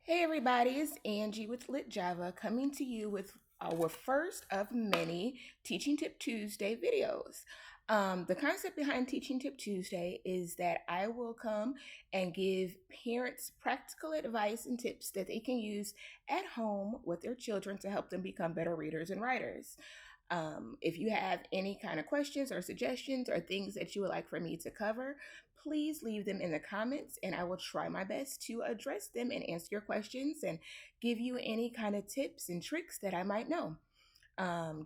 Hey everybody, it's Angie with Lit Java coming to you with our first of many Teaching Tip Tuesday videos. The concept behind Teaching Tip Tuesday is that I will come and give parents practical advice and tips that they can use at home with their children to help them become better readers and writers. If you have any kind of questions or suggestions or things that you would like for me to cover, please leave them in the comments and I will try my best to address them and answer your questions and give you any kind of tips and tricks that I might know.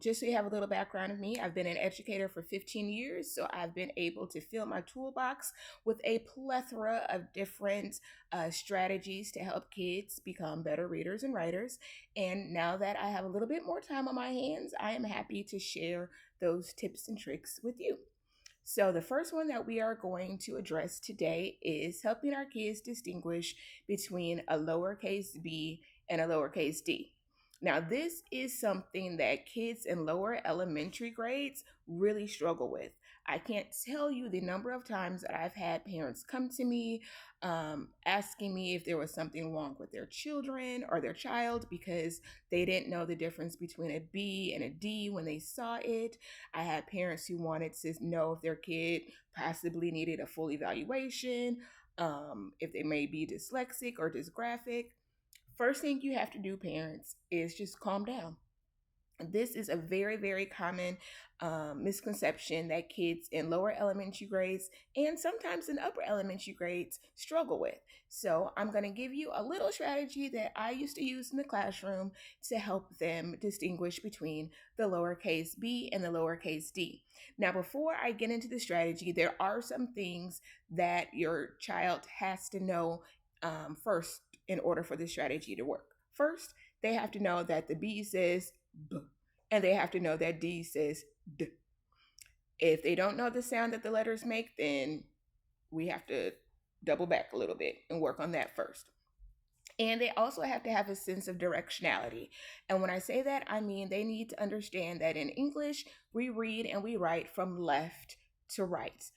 Just so you have a little background of me, I've been an educator for 15 years, so I've been able to fill my toolbox with a plethora of different strategies to help kids become better readers and writers. And now that I have a little bit more time on my hands, I am happy to share those tips and tricks with you. So, the first one that we are going to address today is helping our kids distinguish between a lowercase b and a lowercase d. Now, this is something that kids in lower elementary grades really struggle with. I can't tell you the number of times that I've had parents come to me asking me if there was something wrong with their children or their child because they didn't know the difference between a B and a D when they saw it. I had parents who wanted to know if their kid possibly needed a full evaluation, if they may be dyslexic or dysgraphic. First thing you have to do, parents, is just calm down. This is a very, very common misconception that kids in lower elementary grades and sometimes in upper elementary grades struggle with. So, I'm going to give you a little strategy that I used to use in the classroom to help them distinguish between the lowercase b and the lowercase d. Now, before I get into the strategy, there are some things that your child has to know first in order for this strategy to work. First, they have to know that the B says B, and they have to know that D says D. If they don't know the sound that the letters make, then we have to double back a little bit and work on that first. And they also have to have a sense of directionality. And when I say that, I mean they need to understand that in English, we read and we write from left to right.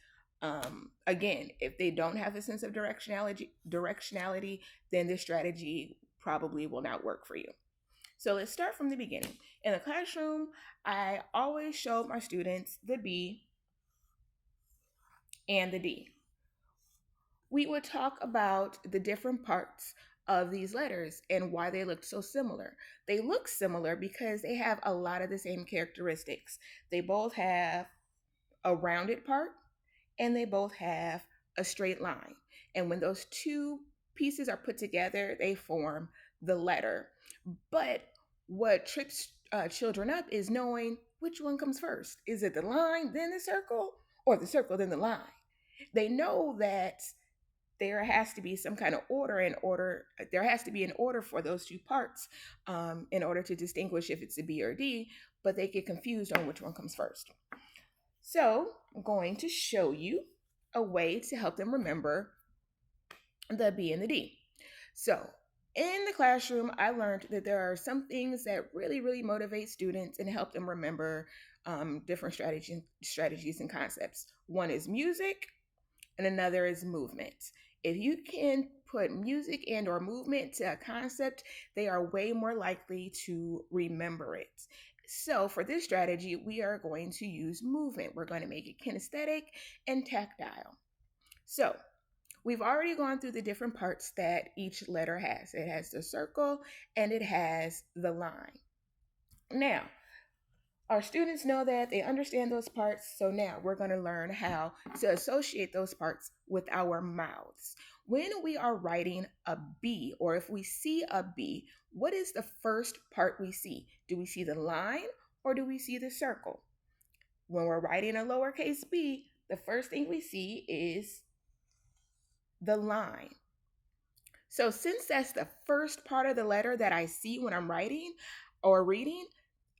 Again, if they don't have a sense of directionality, then this strategy probably will not work for you. So let's start from the beginning. In the classroom, I always showed my students the B and the D. We would talk about the different parts of these letters and why they looked so similar. They look similar because they have a lot of the same characteristics. They both have a rounded part and they both have a straight line. And when those two pieces are put together, they form the letter. But what trips children up is knowing which one comes first. Is it the line, then the circle, or the circle, then the line? They know that there has to be some kind of there has to be an order for those two parts in order to distinguish if it's a B or a D, but they get confused on which one comes first. So I'm going to show you a way to help them remember the B and the D. So in the classroom, I learned that there are some things that really, really motivate students and help them remember different strategies and concepts. One is music, and another is movement. If you can put music and or movement to a concept, they are way more likely to remember it. So for this strategy, we are going to use movement. We're going to make it kinesthetic and tactile. So we've already gone through the different parts that each letter has. It has the circle and it has the line. Now, our students know that, they understand those parts, so now we're going to learn how to associate those parts with our mouths. When we are writing a B, or if we see a B, what is the first part we see? Do we see the line or do we see the circle? When we're writing a lowercase b, the first thing we see is the line. So since that's the first part of the letter that I see when I'm writing or reading,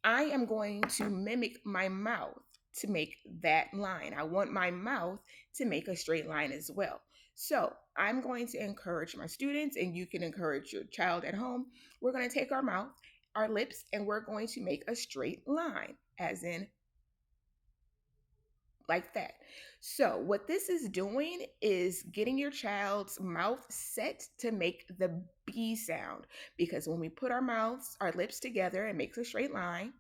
I am going to mimic my mouth to make that line. I want my mouth to make a straight line as well. So I'm going to encourage my students, and you can encourage your child at home. We're going to take our mouth, our lips, and we're going to make a straight line, as in like that. So, what this is doing is getting your child's mouth set to make the B sound. Because when we put our lips together and makes a straight line,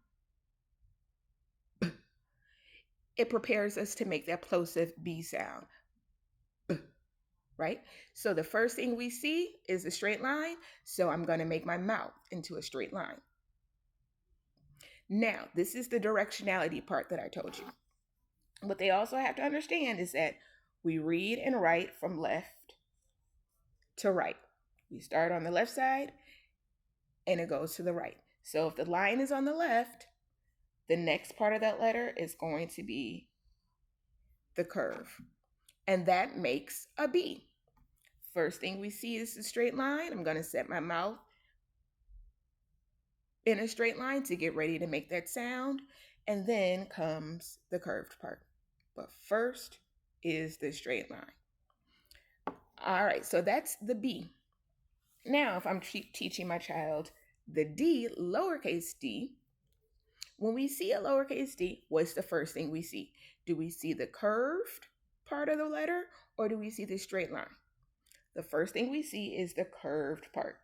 it prepares us to make that plosive B sound, right? So, the first thing we see is a straight line. So, I'm going to make my mouth into a straight line. Now, this is the directionality part that I told you. What they also have to understand is that we read and write from left to right. We start on the left side and it goes to the right. So if the line is on the left, the next part of that letter is going to be the curve. And that makes a B. First thing we see is a straight line. I'm going to set my mouth in a straight line to get ready to make that sound. And then comes the curved part. But first is the straight line. All right, so that's the B. Now, if I'm teaching my child the D, lowercase d, when we see a lowercase d, what's the first thing we see? Do we see the curved part of the letter or do we see the straight line? The first thing we see is the curved part,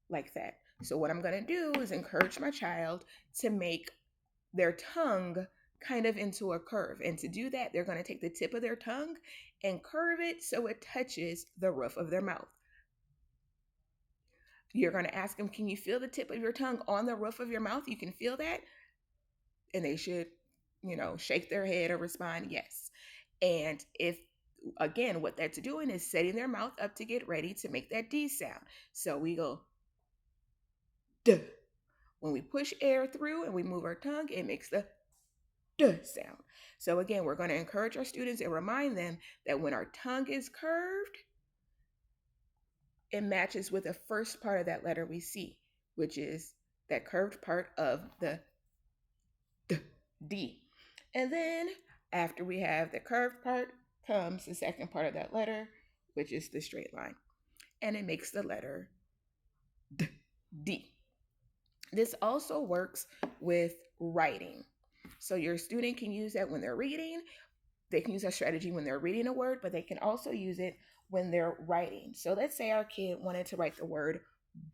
like that. So what I'm going to do is encourage my child to make their tongue kind of into a curve. And to do that, they're going to take the tip of their tongue and curve it so it touches the roof of their mouth. You're going to ask them, can you feel the tip of your tongue on the roof of your mouth? You can feel that? And they should, shake their head or respond yes. And again, what that's doing is setting their mouth up to get ready to make that D sound. So we go, duh. When we push air through and we move our tongue, it makes the duh sound. So again, we're going to encourage our students and remind them that when our tongue is curved, it matches with the first part of that letter we see, which is that curved part of the D. And then after we have the curved part comes the second part of that letter, which is the straight line. And it makes the letter D. This also works with writing. So your student can use that when they're reading. They can use that strategy when they're reading a word, but they can also use it when they're writing. So let's say our kid wanted to write the word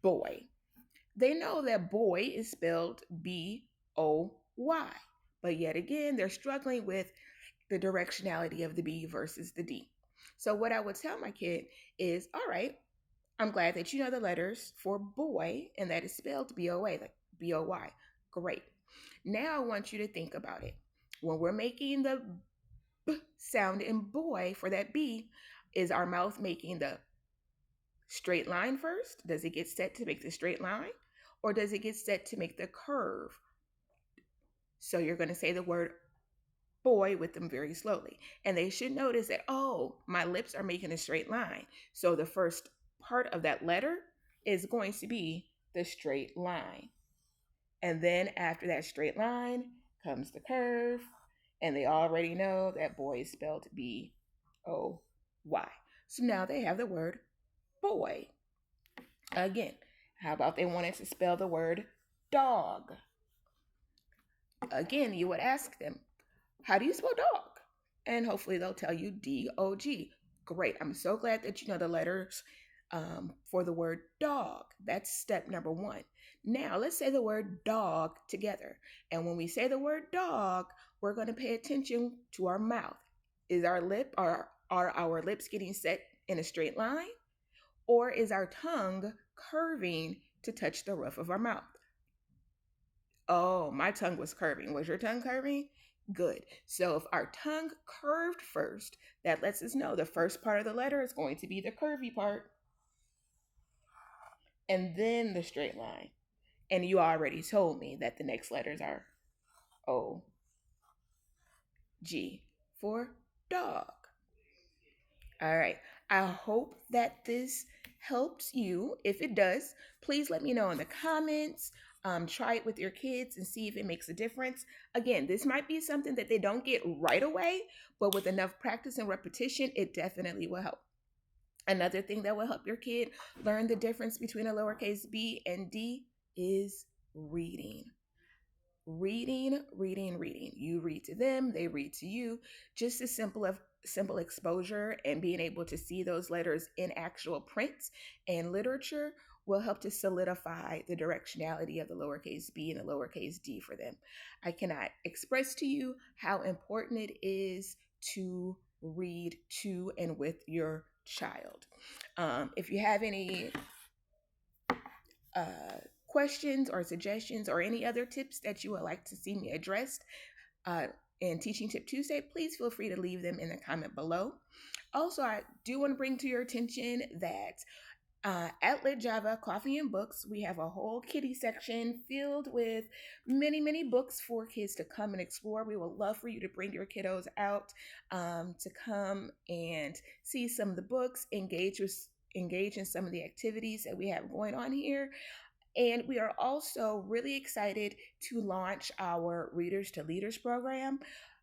boy. They know that boy is spelled B-O-Y. But yet again, they're struggling with the directionality of the B versus the D. So what I would tell my kid is, all right, I'm glad that you know the letters for boy, and that is spelled B-O-A, like B-O-Y. Great. Now I want you to think about it. When we're making the B sound in boy for that B, is our mouth making the straight line first? Does it get set to make the straight line? Or does it get set to make the curve? So you're going to say the word boy with them very slowly. And they should notice that, oh, my lips are making a straight line. So the first part of that letter is going to be the straight line. And then after that straight line comes the curve. And they already know that boy is spelled B-O-Y. So now they have the word boy. Again, how about they wanted to spell the word dog? Again, you would ask them, how do you spell dog? And hopefully they'll tell you D-O-G. Great. I'm so glad that you know the letters for the word dog. That's step number one. Now let's say the word dog together. And when we say the word dog, we're going to pay attention to our mouth. Are our lips getting set in a straight line? Or is our tongue curving to touch the roof of our mouth? Oh, my tongue was curving. Was your tongue curving? Good. So if our tongue curved first, that lets us know the first part of the letter is going to be the curvy part. And then the straight line. And you already told me that the next letters are O, G for dog. All right. I hope that this helps you. If it does, please let me know in the comments. Try it with your kids and see if it makes a difference. Again, this might be something that they don't get right away, but with enough practice and repetition, it definitely will help. Another thing that will help your kid learn the difference between a lowercase b and d is reading. reading, reading, reading. You read to them, they read to you. Just a simple exposure and being able to see those letters in actual print and literature will help to solidify the directionality of the lowercase b and the lowercase d for them. I cannot express to you how important it is to read to and with your child. If you have any questions or suggestions or any other tips that you would like to see me addressed uh, in Teaching Tip Tuesday, please feel free to leave them in the comment below. Also, I do want to bring to your attention that at Lit Java Coffee and Books, we have a whole kiddie section filled with many books for kids to come and explore. We would love for you to bring your kiddos out to come and see some of the books, engage in some of the activities that we have going on here. And we are also really excited to launch our Readers to Leaders program.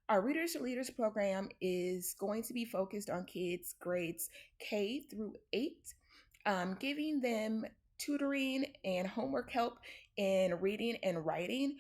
Our Readers to Leaders program is going to be focused on kids grades K through 8, giving them tutoring and homework help in reading and writing.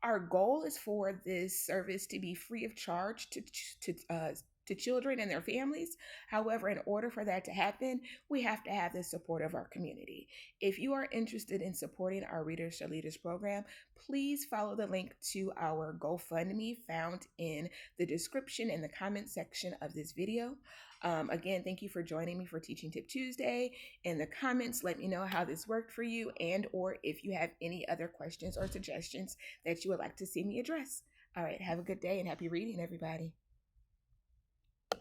Our goal is for this service to be free of charge to children and their families. However, in order for that to happen, we have to have the support of our community. If you are interested in supporting our Readers to Leaders program, please follow the link to our GoFundMe found in the description and the comment section of this video. Again, thank you for joining me for Teaching Tip Tuesday. In the comments, let me know how this worked for you and or if you have any other questions or suggestions that you would like to see me address. All right, have a good day and happy reading, everybody.